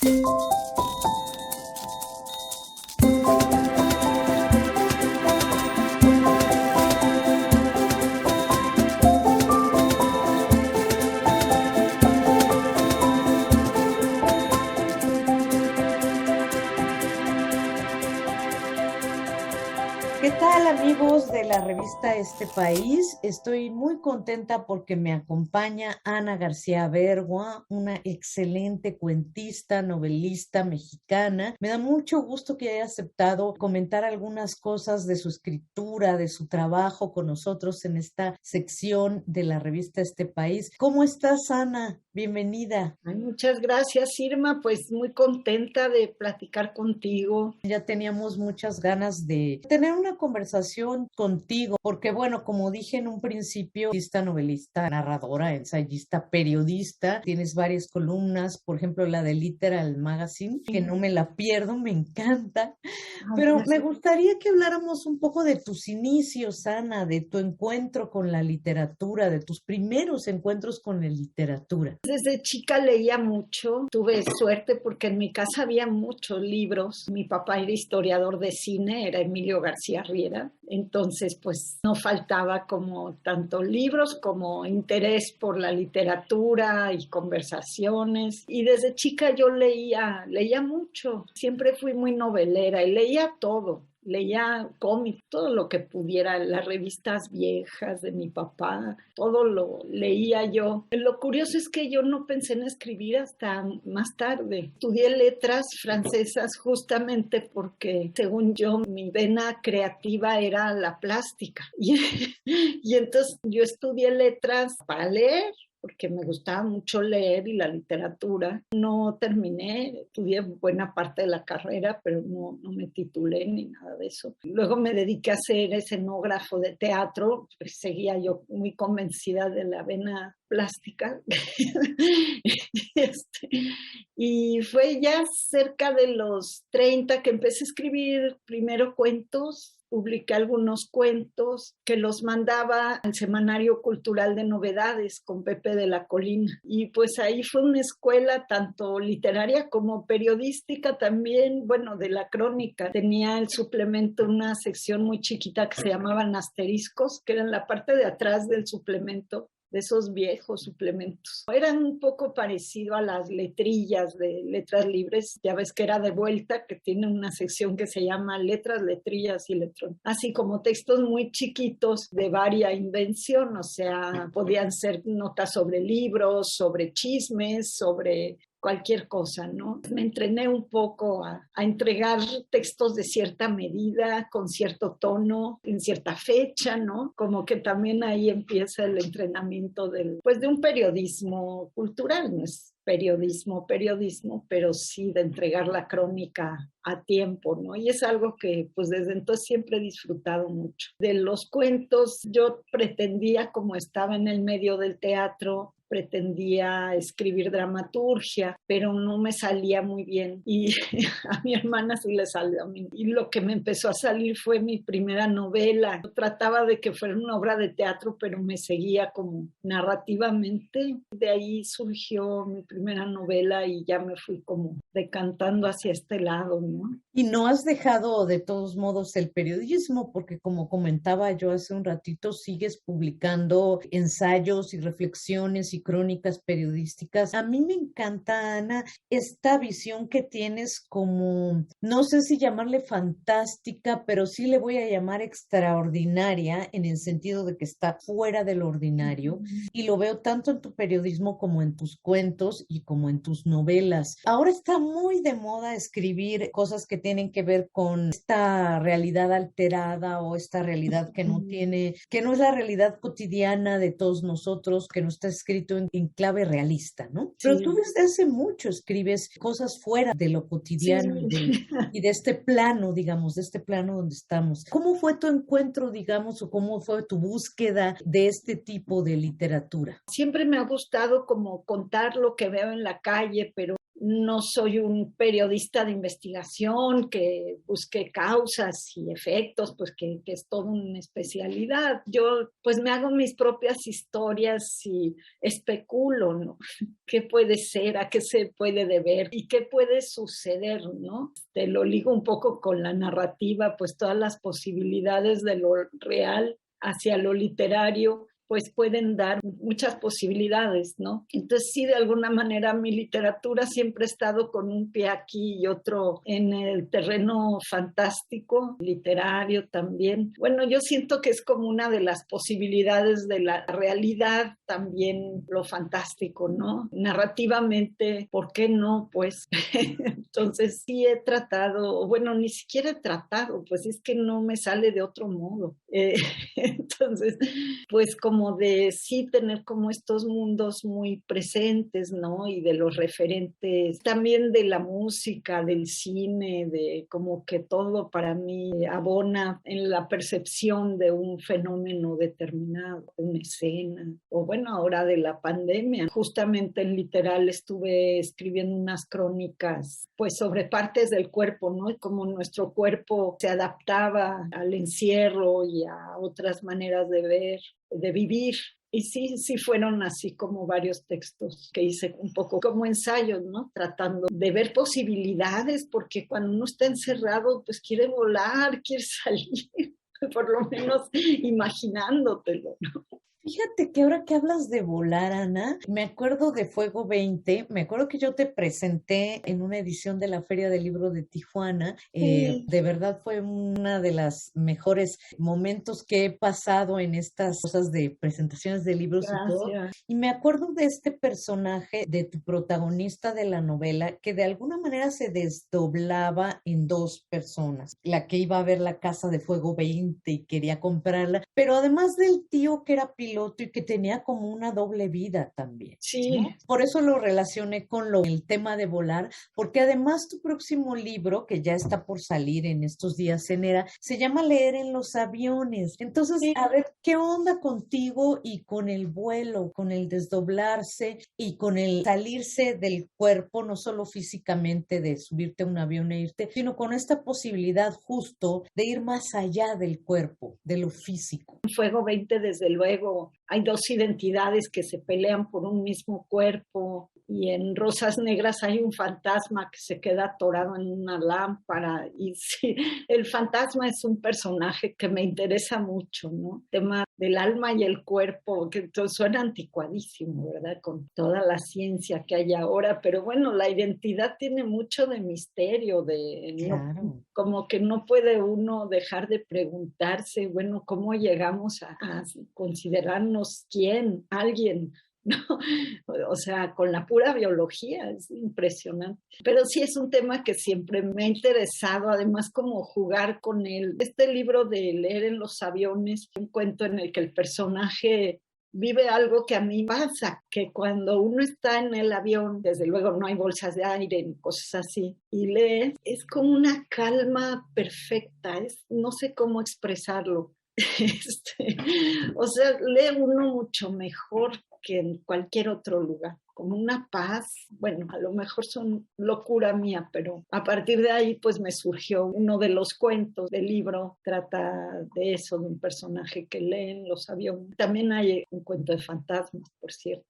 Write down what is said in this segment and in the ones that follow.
¿Qué tal, amigos de la revista Este País? Estoy muy contenta porque me acompaña Ana García Bergua, una excelente cuentista, novelista mexicana. Me da mucho gusto que haya aceptado comentar algunas cosas de su escritura, de su trabajo con nosotros en esta sección de la revista Este País. ¿Cómo estás, Ana? Bienvenida. Ay, muchas gracias, Irma. Pues muy contenta de platicar contigo. Ya teníamos muchas ganas de tener una conversación contigo, porque bueno, como dije en un principio, novelista, narradora, ensayista, periodista, tienes varias columnas, por ejemplo, la de Literal Magazine, que no me la pierdo, me encanta, Ay, pero me gracias. gustaría que habláramos un poco de tus inicios, Ana, de tu encuentro con la literatura, de tus primeros encuentros con la literatura. Desde chica leía mucho. Tuve suerte porque en mi casa había muchos libros. Mi papá era historiador de cine, era Emilio García Riera. Entonces, pues no faltaba como tanto libros como interés por la literatura y conversaciones. Y desde chica yo leía mucho. Siempre fui muy novelera y leía todo. Leía cómics, todo lo que pudiera, las revistas viejas de mi papá, todo lo leía yo. Lo curioso es que yo no pensé en escribir hasta más tarde. Estudié letras francesas justamente porque, según yo, mi vena creativa era la plástica. Y entonces yo estudié letras para leer, porque me gustaba mucho leer y la literatura. No terminé, estudié buena parte de la carrera, pero no me titulé ni nada de eso. Luego me dediqué a ser escenógrafo de teatro, pues seguía yo muy convencida de la vena plástica. este, y fue ya cerca de los 30 que empecé a escribir primero cuentos. Publiqué algunos cuentos que los mandaba al Semanario Cultural de Novedades con Pepe de la Colina. Y pues ahí fue una escuela tanto literaria como periodística también, bueno, de la crónica. Tenía el suplemento una sección muy chiquita que se llamaban asteriscos, que era en la parte de atrás del suplemento, de esos viejos suplementos. Eran un poco parecido a las letrillas de Letras Libres, ya ves que era de vuelta, que tiene una sección que se llama Letras, Letrillas y Letrón. Así como textos muy chiquitos de varia invención, o sea, podían ser notas sobre libros, sobre chismes, sobre cualquier cosa, ¿no? Me entrené un poco a entregar textos de cierta medida, con cierto tono, en cierta fecha, ¿no? Como que también ahí empieza el entrenamiento pues de un periodismo cultural, no es periodismo, pero sí de entregar la crónica a tiempo, ¿no? Y es algo que pues desde entonces siempre he disfrutado mucho. De los cuentos, yo pretendía, como estaba en el medio del teatro, pretendía escribir dramaturgia, pero no me salía muy bien y a mi hermana sí le salió a mí. Y lo que me empezó a salir fue mi primera novela. Yo trataba de que fuera una obra de teatro, pero me seguía como narrativamente. De ahí surgió mi primera novela y ya me fui como decantando hacia este lado, ¿no? Y no has dejado de todos modos el periodismo, porque como comentaba yo hace un ratito, sigues publicando ensayos y reflexiones y crónicas periodísticas. A mí me encanta, Ana, esta visión que tienes como, no sé si llamarle fantástica, pero sí le voy a llamar extraordinaria en el sentido de que está fuera del ordinario y lo veo tanto en tu periodismo como en tus cuentos y como en tus novelas. Ahora está muy de moda escribir cosas que tienen que ver con esta realidad alterada o esta realidad que no tiene, que no es la realidad cotidiana de todos nosotros, que no está escrito en clave realista, ¿no? Pero tú Sí, desde hace mucho escribes cosas fuera de lo sí. cotidiano y de este plano, digamos, de este plano donde estamos. ¿Cómo fue tu encuentro, digamos, o cómo fue tu búsqueda de este tipo de literatura? Siempre me ha gustado como contar lo que veo en la calle, pero no soy un periodista de investigación que busque causas y efectos, pues que es toda una especialidad. Yo pues me hago mis propias historias y especulo, ¿no? ¿Qué puede ser? ¿A qué se puede deber? ¿Y qué puede suceder, no? Te lo ligo un poco con la narrativa, pues todas las posibilidades de lo real hacia lo literario pues pueden dar muchas posibilidades, ¿no? Entonces sí, de alguna manera mi literatura siempre ha estado con un pie aquí y otro en el terreno fantástico, literario también. Bueno, yo siento que es como una de las posibilidades de la realidad también lo fantástico, ¿no? Narrativamente, ¿por qué no? Pues entonces sí he tratado, bueno, ni siquiera he tratado, pues es que no me sale de otro modo. Entonces, pues como de sí tener como estos mundos muy presentes, ¿no? Y de los referentes, también de la música, del cine, de como que todo para mí abona en la percepción de un fenómeno determinado, una escena, o bueno, ahora de la pandemia. Justamente en Literal estuve escribiendo unas crónicas, pues sobre partes del cuerpo, ¿no? Y cómo nuestro cuerpo se adaptaba al encierro y a otras maneras de ver, de vivir. Y sí fueron así como varios textos que hice un poco como ensayos, ¿no? Tratando de ver posibilidades, porque cuando uno está encerrado, pues quiere volar, quiere salir, por lo menos imaginándotelo, ¿no? Fíjate que ahora que hablas de volar, Ana, me acuerdo de Fuego 20, me acuerdo que yo te presenté en una edición de la Feria del Libro de Tijuana. Sí, De verdad fue una de las mejores momentos que he pasado en estas cosas de presentaciones de libros y todo. gracias. Y me acuerdo de este personaje, de tu protagonista de la novela, que de alguna manera se desdoblaba en dos personas. La que iba a ver la casa de Fuego 20 y quería comprarla, pero además del tío que era piloto y que tenía como una doble vida también, Sí, ¿no? Por eso lo relacioné con el tema de volar, porque además tu próximo libro, que ya está por salir en estos días en ERA, se llama Leer en los aviones. Entonces, sí. a ver, ¿qué onda contigo y con el vuelo, con el desdoblarse y con el salirse del cuerpo, no solo físicamente de subirte a un avión e irte, sino con esta posibilidad justo de ir más allá del cuerpo, de lo físico? Fuego 20, desde luego, hay dos identidades que se pelean por un mismo cuerpo, y en Rosas Negras hay un fantasma que se queda atorado en una lámpara, y sí, el fantasma es un personaje que me interesa mucho, ¿no? El tema del alma y el cuerpo, que suena anticuadísimo, ¿verdad? Con toda la ciencia que hay ahora, pero bueno, la identidad tiene mucho de misterio, de no, Claro. como que no puede uno dejar de preguntarse, bueno, ¿cómo llegamos a considerarnos quién, alguien? ¿No? O sea, con la pura biología, es impresionante. Pero sí es un tema que siempre me ha interesado, además como jugar con él. Este libro de Leer en los aviones, un cuento en el que el personaje vive algo que a mí pasa, que cuando uno está en el avión, desde luego no hay bolsas de aire ni cosas así, y lee, es como una calma perfecta, no sé cómo expresarlo. Este, o sea, lee uno mucho mejor que en cualquier otro lugar, como una paz. Bueno, a lo mejor son locura mía, pero a partir de ahí pues me surgió uno de los cuentos del libro, trata de eso, de un personaje que lee en los aviones. También hay un cuento de fantasmas, por cierto.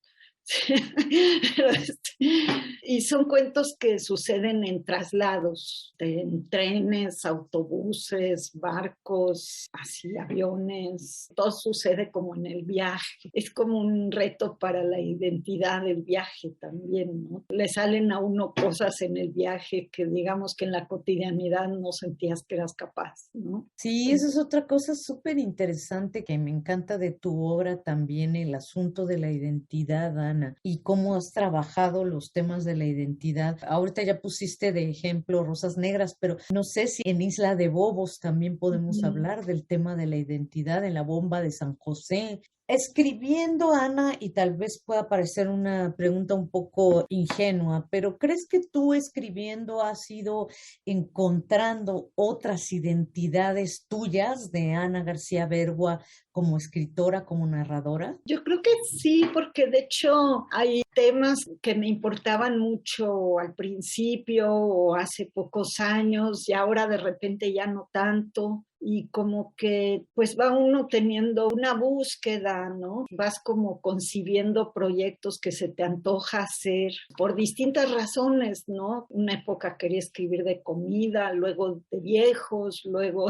Y son cuentos que suceden en traslados, en trenes, autobuses, barcos, así aviones, todo sucede como en el viaje. Es como un reto para la identidad del viaje también, ¿no? Le salen a uno cosas en el viaje que digamos que en la cotidianidad no sentías que eras capaz, ¿no? Sí, esa es otra cosa súper interesante que me encanta de tu obra también, el asunto de la identidad, Ana, y cómo has trabajado los temas de la identidad. Ahorita ya pusiste de ejemplo Rosas Negras, pero no sé si en Isla de Bobos también podemos hablar del tema de la identidad, en la bomba de San José. Escribiendo, Ana, y tal vez pueda parecer una pregunta un poco ingenua, pero ¿crees que tú escribiendo has ido encontrando otras identidades tuyas de Ana García Bergua como escritora, como narradora? Yo creo que sí, porque de hecho hay temas que me importaban mucho al principio o hace pocos años y ahora de repente ya no tanto. Y como que pues va uno teniendo una búsqueda, ¿no? Vas como concibiendo proyectos que se te antoja hacer por distintas razones, ¿no? Una época quería escribir de comida, luego de viejos, luego,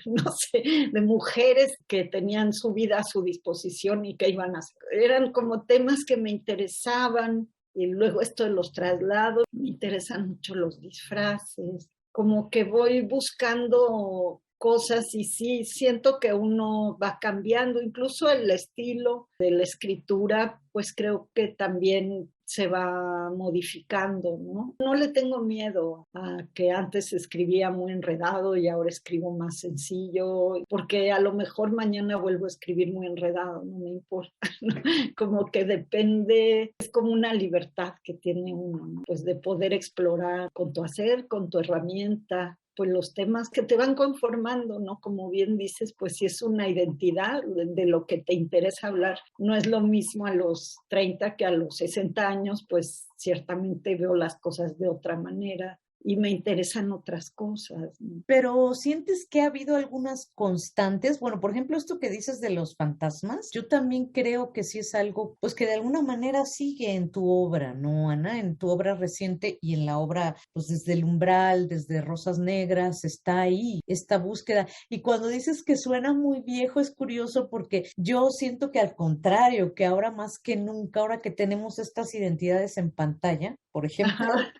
no sé, de mujeres que tenían su vida a su disposición y que iban a hacer. Eran como temas que me interesaban. Y luego esto de los traslados, me interesan mucho los disfraces, como que voy buscando cosas y sí, siento que uno va cambiando, incluso el estilo de la escritura, pues creo que también se va modificando, ¿no? No le tengo miedo a que antes escribía muy enredado y ahora escribo más sencillo, porque a lo mejor mañana vuelvo a escribir muy enredado, no me importa, ¿no? Como que depende, es como una libertad que tiene uno, ¿no? Pues de poder explorar con tu hacer, con tu herramienta, pues los temas que te van conformando, ¿no? Como bien dices, pues si es una identidad de lo que te interesa hablar, no es lo mismo a los 30 que a los 60 años, pues ciertamente veo las cosas de otra manera y me interesan otras cosas, ¿no? Pero ¿sientes que ha habido algunas constantes? Bueno, por ejemplo, esto que dices de los fantasmas, yo también creo que sí es algo, pues que de alguna manera sigue en tu obra, ¿no, Ana? En tu obra reciente y en la obra, pues desde el umbral, desde Rosas Negras, está ahí esta búsqueda. Y cuando dices que suena muy viejo, es curioso porque yo siento que al contrario, que ahora más que nunca, ahora que tenemos estas identidades en pantalla, por ejemplo, Ajá.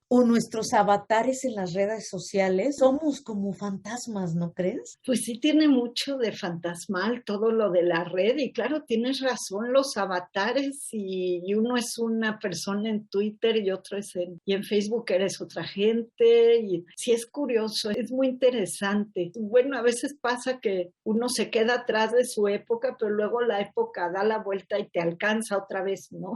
o nuestros avatares en las redes sociales, somos como fantasmas, ¿no crees? Pues sí tiene mucho de fantasmal todo lo de la red y claro, tienes razón, los avatares y uno es una persona en Twitter y otro es y en Facebook eres otra gente y sí es curioso, es muy interesante. Bueno, a veces pasa que uno se queda atrás de su época, pero luego la época da la vuelta y te alcanza otra vez, ¿no?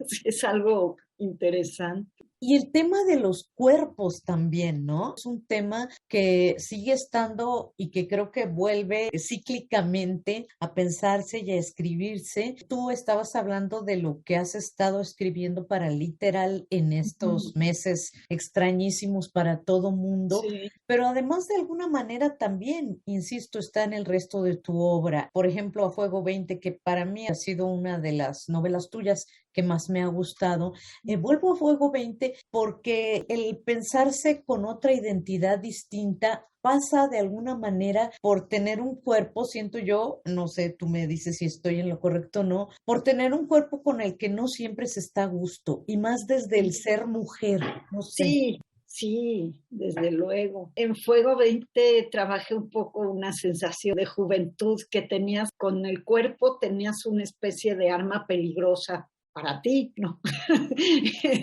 Sí, es algo interesante. Y el tema de los cuerpos también, ¿no? Es un tema que sigue estando y que creo que vuelve cíclicamente a pensarse y a escribirse. Tú estabas hablando de lo que has estado escribiendo para Literal en estos meses extrañísimos para todo mundo, Sí. pero además de alguna manera también, insisto, está en el resto de tu obra. Por ejemplo, A Fuego 20, que para mí ha sido una de las novelas tuyas que más me ha gustado. Vuelvo a Fuego 20 porque el pensarse con otra identidad distinta pasa de alguna manera por tener un cuerpo, siento yo, no sé, tú me dices si estoy en lo correcto o no, por tener un cuerpo con el que no siempre se está a gusto y más desde el ser mujer, no sé. Sí, sí, desde luego. En Fuego 20 trabajé un poco una sensación de juventud que tenías con el cuerpo, tenías una especie de arma peligrosa para ti, ¿no?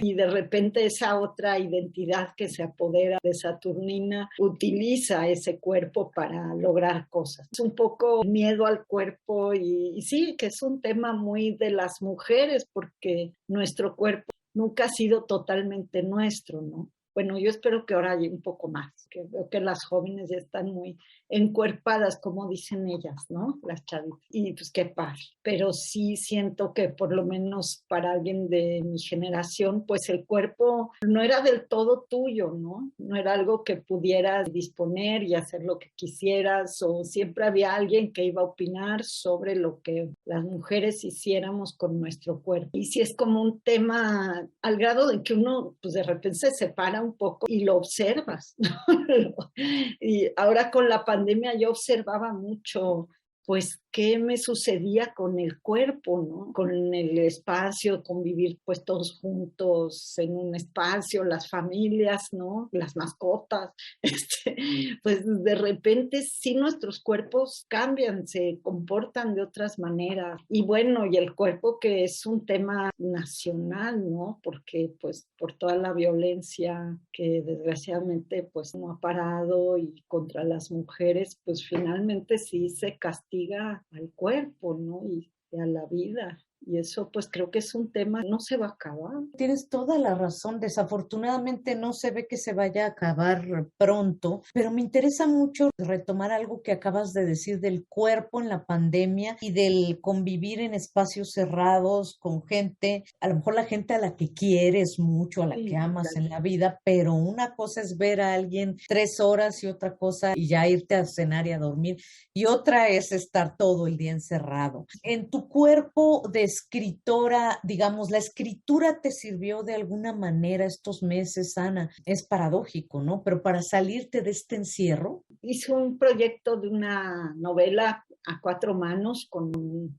Y de repente esa otra identidad que se apodera de Saturnina utiliza ese cuerpo para lograr cosas. Es un poco miedo al cuerpo y sí, que es un tema muy de las mujeres porque nuestro cuerpo nunca ha sido totalmente nuestro, ¿no? Bueno, yo espero que ahora haya un poco más, que veo que las jóvenes ya están muy encuerpadas, como dicen ellas, ¿no? Las chavitas. Y pues qué padre. Pero sí siento que por lo menos para alguien de mi generación, pues el cuerpo no era del todo tuyo, ¿no? No era algo que pudieras disponer y hacer lo que quisieras, o siempre había alguien que iba a opinar sobre lo que las mujeres hiciéramos con nuestro cuerpo. Y sí es como un tema al grado de que uno, pues de repente se separa un poco y lo observas, ¿no? Y ahora con la pandemia yo observaba mucho, pues, qué me sucedía con el cuerpo, ¿no? Con el espacio, convivir pues todos juntos en un espacio, las familias, ¿no? Las mascotas, pues de repente sí nuestros cuerpos cambian, se comportan de otras maneras. Y bueno, y el cuerpo que es un tema nacional, ¿no? Porque pues por toda la violencia que desgraciadamente pues no ha parado y contra las mujeres, pues finalmente sí se castiga castiga al cuerpo, ¿no? Y a la vida. Y eso pues creo que es un tema que no se va a acabar. Tienes toda la razón. Desafortunadamente no se ve que se vaya a acabar pronto, pero me interesa mucho retomar algo que acabas de decir del cuerpo en la pandemia y del convivir en espacios cerrados con gente, a lo mejor la gente a la que quieres mucho, a la que Sí, amas claro. en la vida, pero una cosa es ver a alguien 3 horas y otra cosa y ya irte a cenar y a dormir y otra es estar todo el día encerrado. En tu cuerpo de escritora, digamos, ¿la escritura te sirvió de alguna manera estos meses, Ana? Es paradójico, ¿no? Pero para salirte de este encierro. Hice un proyecto de una novela a 4 manos con un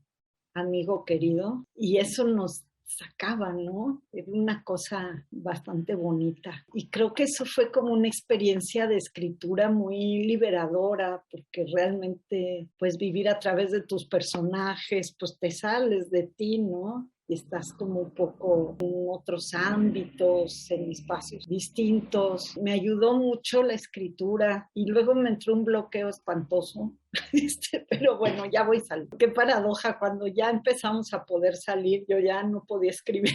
amigo querido y eso nos sacaba, ¿no? Era una cosa bastante bonita. Y creo que eso fue como una experiencia de escritura muy liberadora, porque realmente, pues vivir a través de tus personajes, pues te sales de ti, ¿no? Y estás como un poco en otros ámbitos, en espacios distintos. Me ayudó mucho la escritura y luego me entró un bloqueo espantoso. Pero bueno, ya voy saliendo. Qué paradoja, cuando ya empezamos a poder salir, yo ya no podía escribir.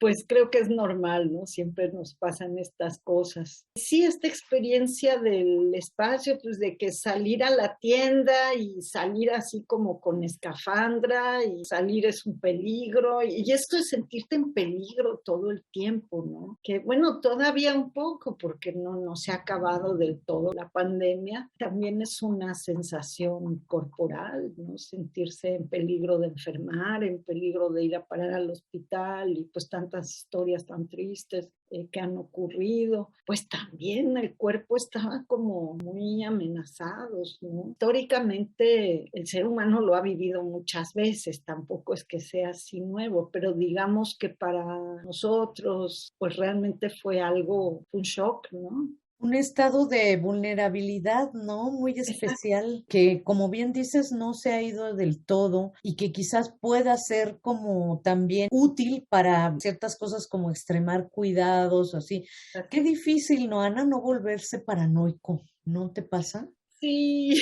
Pues creo que es normal, ¿no? Siempre nos pasan estas cosas. Sí, esta experiencia del espacio, pues de que salir a la tienda y salir así como con escafandra y salir es un peligro y esto es sentirte en peligro todo el tiempo, ¿no? Que bueno, todavía un poco porque no se ha acabado del todo la pandemia, también es una sensación corporal, ¿no? Sentirse en peligro de enfermar, en peligro de ir a parar al hospital y pues tantas historias tan tristes que han ocurrido, pues también el cuerpo estaba como muy amenazado, ¿no? Históricamente el ser humano lo ha vivido muchas veces, tampoco es que sea así nuevo, pero digamos que para nosotros pues realmente fue algo, un shock, ¿no? Un estado de vulnerabilidad, ¿no? Muy especial, que como bien dices, no se ha ido del todo y que quizás pueda ser como también útil para ciertas cosas como extremar cuidados o así. Qué difícil, ¿no, Ana? No volverse paranoico, ¿no te pasa? Sí,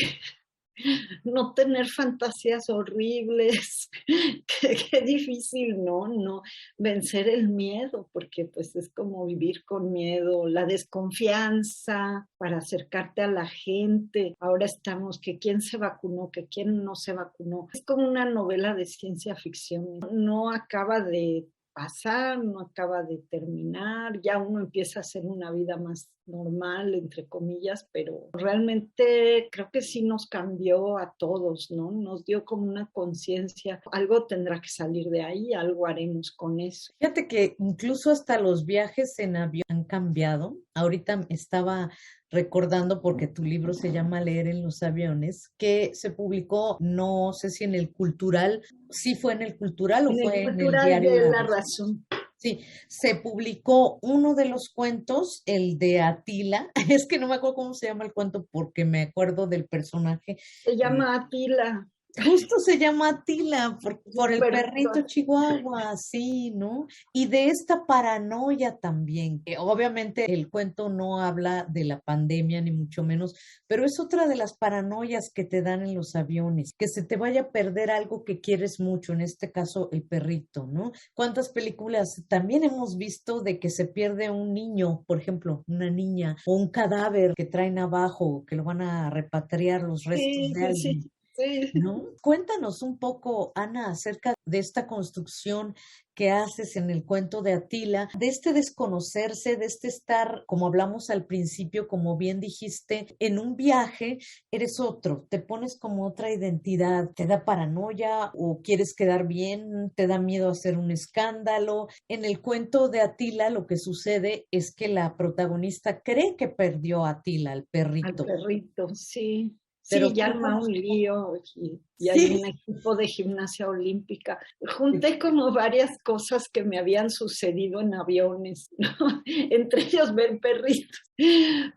no tener fantasías horribles, qué difícil, ¿no? No vencer el miedo, porque pues es como vivir con miedo, la desconfianza para acercarte a la gente. Ahora estamos que quién se vacunó, que quién no se vacunó. Es como una novela de ciencia ficción, no acaba de pasar, no acaba de terminar, ya uno empieza a hacer una vida más normal, entre comillas, pero realmente creo que sí nos cambió a todos, ¿no? Nos dio como una conciencia, algo tendrá que salir de ahí, algo haremos con eso. Fíjate que incluso hasta los viajes en avión han cambiado. Ahorita estaba recordando, porque tu libro se llama Leer en los aviones, que se publicó, no sé si en el Cultural, sí fue en el Cultural o En el fue en el cultural Diario de La la Razón. razón. Sí, se publicó uno de los cuentos, el de Atila. Es que no me acuerdo cómo se llama el cuento porque me acuerdo del personaje. Se eh, llama Atila, Justo se llama Atila es por un el perrito. perrito Chihuahua, sí, ¿no? Y de esta paranoia también, que obviamente el cuento no habla de la pandemia ni mucho menos, pero es otra de las paranoias que te dan en los aviones, que se te vaya a perder algo que quieres mucho, en este caso el perrito, ¿no? ¿Cuántas películas también hemos visto de que se pierde un niño, por ejemplo, una niña o un cadáver que traen abajo, que lo van a repatriar los restos Sí, de sí, sí, alguien? sí. ¿No? Cuéntanos un poco, Ana, acerca de esta construcción que haces en el cuento de Atila, de este desconocerse, de este estar, como hablamos al principio, como bien dijiste, en un viaje eres otro, te pones como otra identidad, te da paranoia o quieres quedar bien, te da miedo hacer un escándalo. En el cuento de Atila lo que sucede es que la protagonista cree que perdió a Atila, al Al perrito, perrito, sí. pero Sí, ya arma cuéntanos un un poco. lío y hay Sí. un equipo de gimnasia olímpica. Junté como varias cosas que me habían sucedido en aviones, ¿no? Entre ellos ver perritos.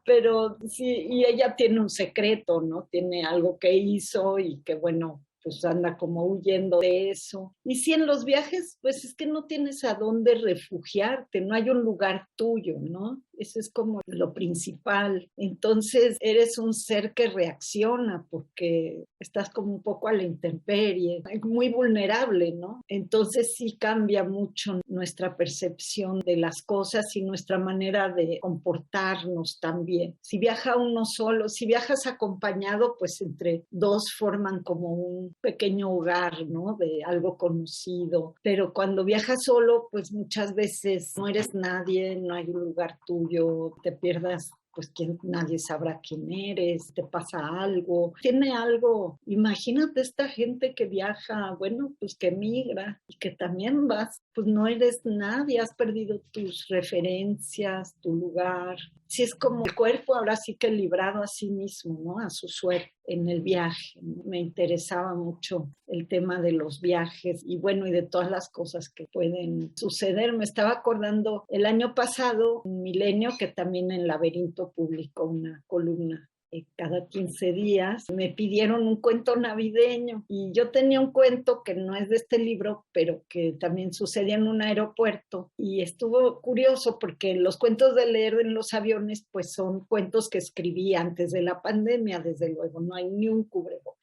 Pero sí, y ella tiene un secreto, ¿no? Tiene algo que hizo y que, bueno, pues anda como huyendo de eso. Y si en los viajes, pues es que no tienes a dónde refugiarte, no hay un lugar tuyo, ¿no? Eso es como lo principal. Entonces eres un ser que reacciona porque estás como un poco a la intemperie, muy vulnerable, ¿no? Entonces sí cambia mucho nuestra percepción de las cosas y nuestra manera de comportarnos también. Si viaja uno solo, si viajas acompañado, pues entre dos forman como un pequeño hogar, ¿no? De algo conocido. Pero cuando viajas solo, pues muchas veces no eres nadie, no hay un lugar tuyo, te pierdas, pues nadie sabrá quién eres, te pasa algo, tiene algo. Imagínate esta gente que viaja, bueno, pues que migra y que también vas, pues no eres nadie, has perdido tus referencias, tu lugar. Sí, es como el cuerpo ahora sí que librado a sí mismo, ¿no? A su suerte en el viaje. Me interesaba mucho el tema de los viajes y bueno, y de todas las cosas que pueden suceder. Me estaba acordando el año pasado, Milenio, que también en Laberinto publicó una columna cada 15 días, me pidieron un cuento navideño y yo tenía un cuento que no es de este libro, pero que también sucedía en un aeropuerto y estuvo curioso porque los cuentos de leer en los aviones pues son cuentos que escribí antes de la pandemia, desde luego, no hay ni un cubrebocas.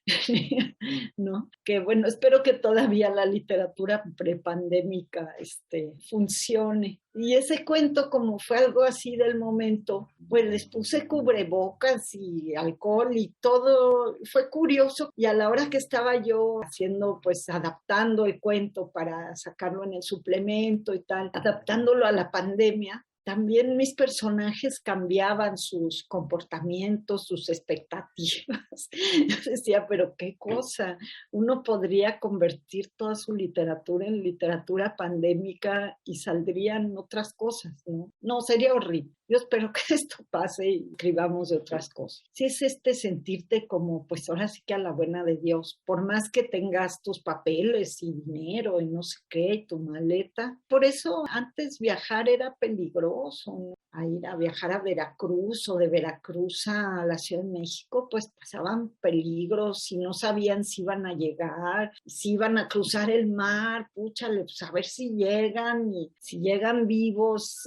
¿No? Que bueno, espero que todavía la literatura prepandémica funcione. Y ese cuento, como fue algo así del momento, pues les puse cubrebocas y alcohol y todo. Fue curioso. Y a la hora que estaba yo haciendo, pues adaptando el cuento para sacarlo en el suplemento y tal, adaptándolo a la pandemia, también mis personajes cambiaban sus comportamientos, sus expectativas. Yo decía, pero qué cosa, uno podría convertir toda su literatura en literatura pandémica y saldrían otras cosas, ¿no? No, sería horrible. Yo espero que esto pase y escribamos de otras cosas. Si es sentirte como, pues ahora sí que a la buena de Dios, por más que tengas tus papeles y dinero y no sé qué, y tu maleta. Por eso antes viajar era peligroso, ¿no? A ir a viajar a Veracruz o de Veracruz a la Ciudad de México, pues pasaban peligros y no sabían si iban a llegar, si iban a cruzar el mar, púchale, pues a ver si llegan y si llegan vivos,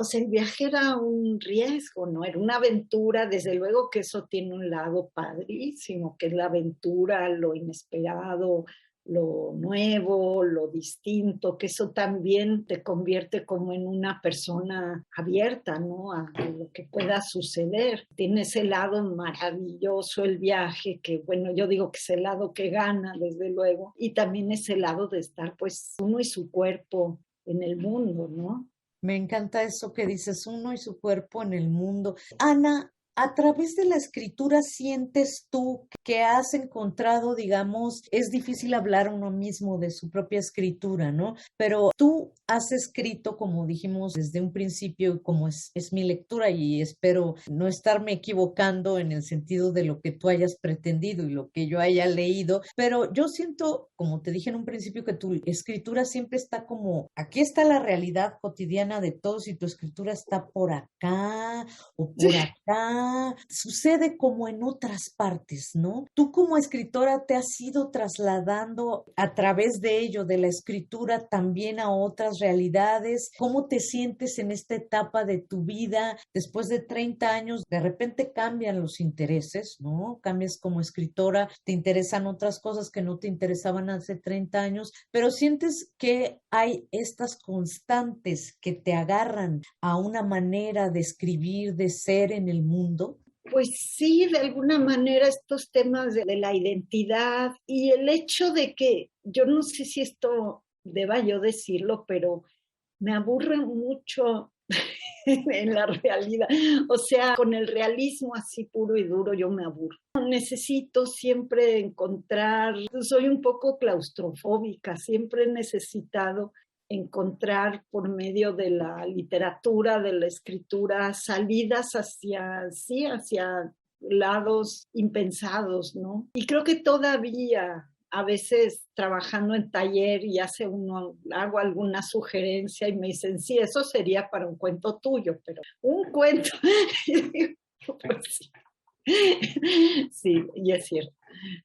O sea, el viaje era un riesgo, ¿no? Era una aventura, desde luego que eso tiene un lado padrísimo, que es la aventura, lo inesperado, lo nuevo, lo distinto, que eso también te convierte como en una persona abierta, ¿no? A lo que pueda suceder. Tiene ese lado maravilloso el viaje, que bueno, yo digo que es el lado que gana, desde luego, y también ese lado de estar pues uno y su cuerpo en el mundo, ¿no? Me encanta eso que dices, uno y su cuerpo en el mundo. Ana, a través de la escritura, ¿sientes tú que has encontrado, digamos, es difícil hablar uno mismo de su propia escritura, ¿no? Pero tú has escrito, como dijimos desde un principio, como es mi lectura y espero no estarme equivocando en el sentido de lo que tú hayas pretendido y lo que yo haya leído, pero yo siento, como te dije en un principio, que tu escritura siempre está como, aquí está la realidad cotidiana de todos y tu escritura está por acá o por acá. Sucede como en otras partes, ¿no? Tú como escritora te has ido trasladando a través de ello, de la escritura, también a otras realidades. ¿Cómo te sientes en esta etapa de tu vida? Después de 30 años, de repente cambian los intereses, ¿no? Cambias como escritora, te interesan otras cosas que no te interesaban hace 30 años, pero sientes que hay estas constantes que te agarran a una manera de escribir, de ser en el mundo. Pues sí, de alguna manera estos temas de la identidad y el hecho de que, yo no sé si esto deba yo decirlo, pero me aburre mucho en la realidad. O sea, con el realismo así puro y duro yo me aburro. Necesito siempre encontrar, soy un poco claustrofóbica, siempre he necesitado encontrar por medio de la literatura, de la escritura, salidas hacia lados impensados, ¿no? Y creo que todavía a veces trabajando en taller y hago alguna sugerencia y me dicen, sí, eso sería para un cuento tuyo, pero un cuento, pues sí. Sí, y es cierto.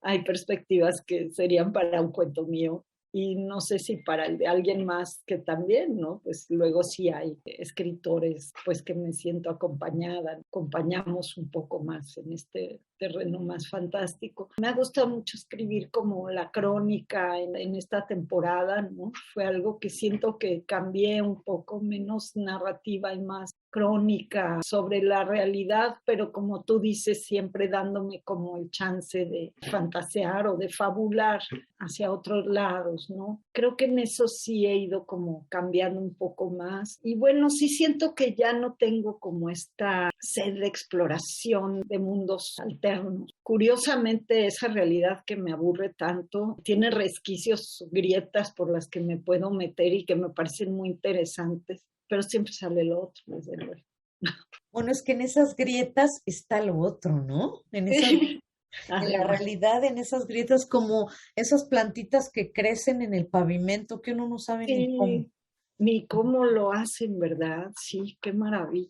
hay perspectivas que serían para un cuento mío y no sé si para el de alguien más que también, ¿no? Pues luego sí hay escritores, pues que me siento acompañada, acompañamos un poco más en este terreno más fantástico. Me gusta mucho escribir como la crónica en esta temporada, ¿no? Fue algo que siento que cambié un poco, menos narrativa y más crónica sobre la realidad, pero como tú dices, siempre dándome como el chance de fantasear o de fabular hacia otros lados, ¿no? Creo que en eso sí he ido como cambiando un poco más. Y bueno, sí siento que ya no tengo como esta sed de exploración de mundos alternos. Curiosamente, esa realidad que me aburre tanto tiene resquicios, grietas por las que me puedo meter y que me parecen muy interesantes, pero siempre sale lo otro, desde luego. Bueno, es que en esas grietas está lo otro, ¿no? Sí. En la realidad, en esas grietas, como esas plantitas que crecen en el pavimento que uno no sabe ni cómo. Sí, ni cómo lo hacen, ¿verdad? Sí, qué maravilla.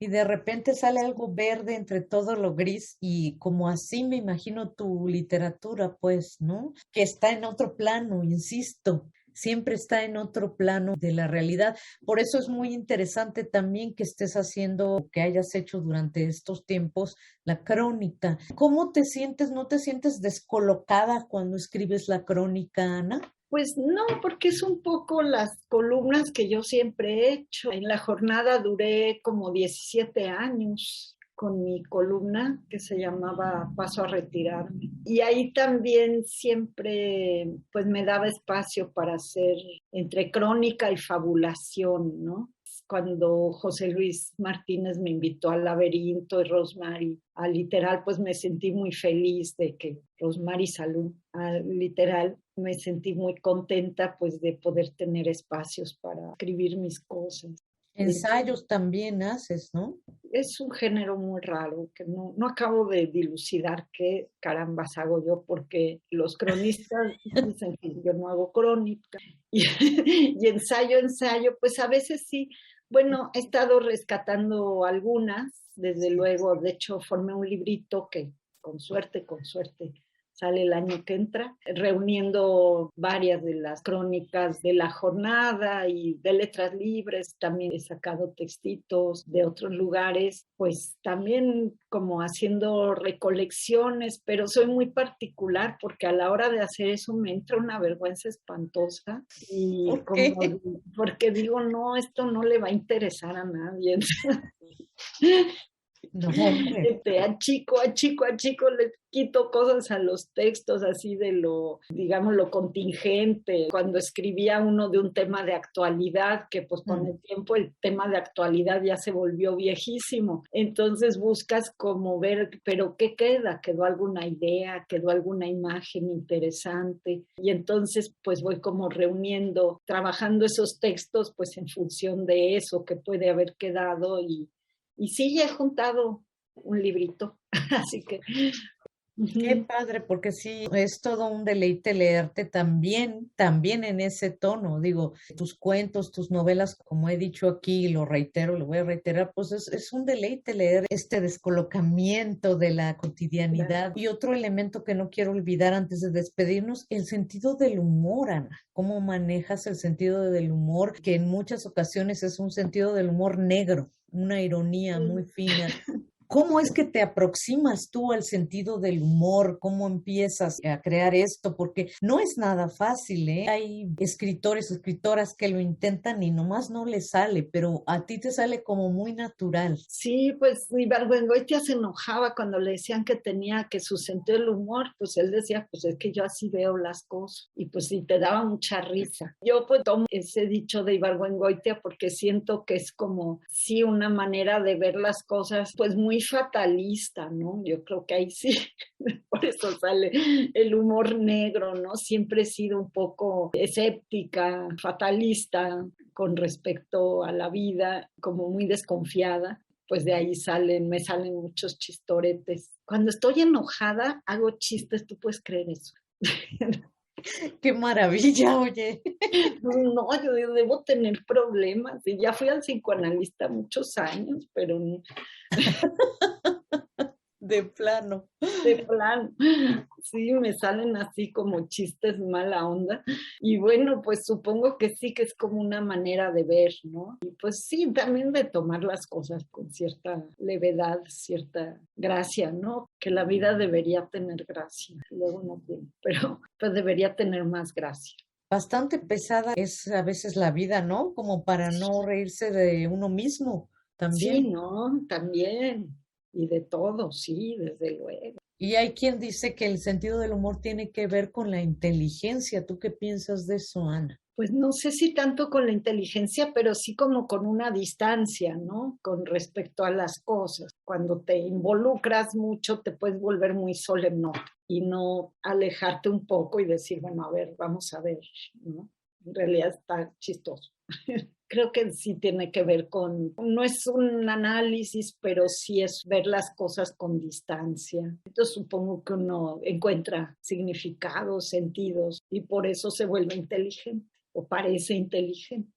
Y de repente sale algo verde entre todo lo gris y como así me imagino tu literatura, pues, ¿no? Que está en otro plano, insisto, siempre está en otro plano de la realidad. Por eso es muy interesante también que estés haciendo, que hayas hecho durante estos tiempos la crónica. ¿Cómo te sientes? ¿No te sientes descolocada cuando escribes la crónica, Ana? Pues no, porque es un poco las columnas que yo siempre he hecho. En la jornada duré como 17 años con mi columna que se llamaba Paso a retirarme. Y ahí también siempre pues me daba espacio para hacer entre crónica y fabulación, ¿no? Cuando José Luis Martínez me invitó al Laberinto y Rosemary a Literal, pues me sentí muy feliz de que Rosemary Salud a Literal, me sentí muy contenta pues de poder tener espacios para escribir mis cosas. Ensayos también haces, ¿no? Es un género muy raro que no acabo de dilucidar qué carambas hago yo, porque los cronistas dicen que yo no hago crónica y, y ensayo, pues a veces sí. Bueno, he estado rescatando algunas, desde luego, de hecho formé un librito que con suerte, sale el año que entra, reuniendo varias de las crónicas de la jornada y de letras libres. También he sacado textitos de otros lugares, pues también como haciendo recolecciones, pero soy muy particular porque a la hora de hacer eso me entra una vergüenza espantosa y ¿Por como qué? porque digo, no, esto no le va a interesar a nadie. No, hombre. A chico, le quito cosas a los textos así de lo, digamos, lo contingente. Cuando escribía uno de un tema de actualidad, que pues con el tiempo el tema de actualidad ya se volvió viejísimo. Entonces buscas como ver, pero ¿qué queda? ¿Quedó alguna idea? ¿Quedó alguna imagen interesante? Y entonces pues voy como reuniendo, trabajando esos textos pues en función de eso que puede haber quedado y sí, he juntado un librito, así que... Qué Uh-huh. padre, porque sí, es todo un deleite leerte también, también en ese tono. Digo, tus cuentos, tus novelas, como he dicho aquí, lo reitero, lo voy a reiterar, pues es un deleite leer este descolocamiento de la cotidianidad. Y otro elemento que no quiero olvidar antes de despedirnos, el sentido del humor, Ana. ¿Cómo manejas el sentido del humor? Que en muchas ocasiones es un sentido del humor negro, una ironía muy fina. ¿Cómo es que te aproximas tú al sentido del humor? ¿Cómo empiezas a crear esto? Porque no es nada fácil, ¿eh? Hay escritores, escritoras que lo intentan y nomás no les sale, pero a ti te sale como muy natural. Sí, pues Ibargüengoitia se enojaba cuando le decían que tenía que su sentido del humor, pues él decía, pues es que yo así veo las cosas y pues sí, te daba mucha risa. Yo pues tomo ese dicho de Ibargüengoitia porque siento que es como, sí, una manera de ver las cosas pues muy fatalista, ¿no? Yo creo que ahí sí, por eso sale el humor negro, ¿no? Siempre he sido un poco escéptica, fatalista con respecto a la vida, como muy desconfiada, pues de ahí me salen muchos chistoretes. Cuando estoy enojada, hago chistes, ¿tú puedes creer eso? ¡Qué maravilla, oye! No, yo debo tener problemas. Y ya fui al psicoanalista muchos años, pero no. De plano. De plan, sí, me salen así como chistes mala onda. Y bueno, pues supongo que sí, que es como una manera de ver, ¿no? Y pues sí, también de tomar las cosas con cierta levedad, cierta gracia, ¿no? Que la vida debería tener gracia. Luego no tiene, pero pues debería tener más gracia. Bastante pesada es a veces la vida, ¿no? Como para no reírse de uno mismo Sí, también. ¿no? También. Y de todo, sí, desde luego. Y hay quien dice que el sentido del humor tiene que ver con la inteligencia. ¿Tú qué piensas de eso, Ana? Pues no sé si tanto con la inteligencia, pero sí como con una distancia, ¿no? Con respecto a las cosas. Cuando te involucras mucho, te puedes volver muy solemne y no alejarte un poco y decir, bueno, a ver, vamos a ver, ¿no? En realidad está chistoso. Creo que sí tiene que ver con, no es un análisis, pero sí es ver las cosas con distancia. Entonces supongo que uno encuentra significados, sentidos, y por eso se vuelve inteligente o parece inteligente.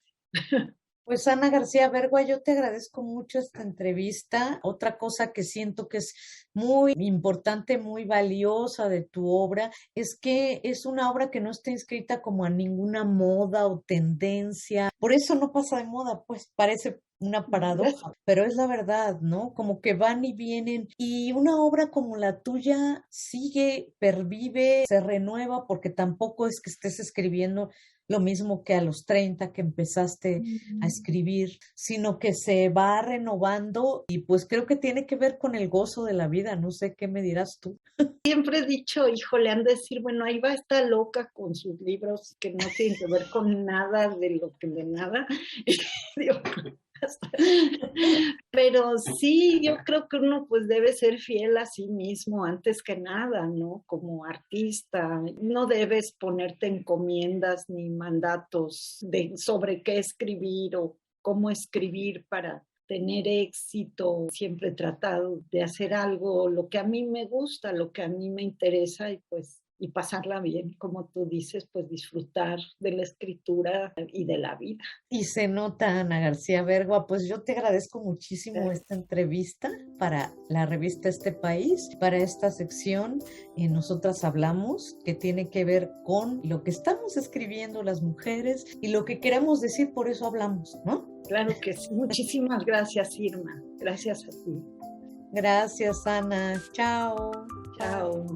Pues Ana García Bergua, yo te agradezco mucho esta entrevista. Otra cosa que siento que es muy importante, muy valiosa de tu obra, es que es una obra que no está inscrita como a ninguna moda o tendencia. Por eso no pasa de moda, pues parece una paradoja, pero es la verdad, ¿no? Como que van y vienen y una obra como la tuya sigue, pervive, se renueva porque tampoco es que estés escribiendo lo mismo que a los 30 que empezaste a escribir, sino que se va renovando y pues creo que tiene que ver con el gozo de la vida. No sé qué me dirás tú. Siempre he dicho, híjole, han de decir, bueno, ahí va esta loca con sus libros que no tienen que ver con nada de lo que de nada. Y digo, pero sí, yo creo que uno pues debe ser fiel a sí mismo antes que nada, ¿no? Como artista, no debes ponerte encomiendas ni mandatos sobre qué escribir o cómo escribir para tener éxito. Siempre he tratado de hacer algo, lo que a mí me gusta, lo que a mí me interesa y pues y pasarla bien, como tú dices, pues disfrutar de la escritura y de la vida. Y se nota, Ana García Bergua, pues yo te agradezco muchísimo esta entrevista para la revista Este País, para esta sección Nosotras Hablamos, que tiene que ver con lo que estamos escribiendo las mujeres y lo que queremos decir, por eso hablamos, ¿no? Claro que sí. Muchísimas gracias, Irma. Gracias a ti. Gracias, Ana. Chao. Chao.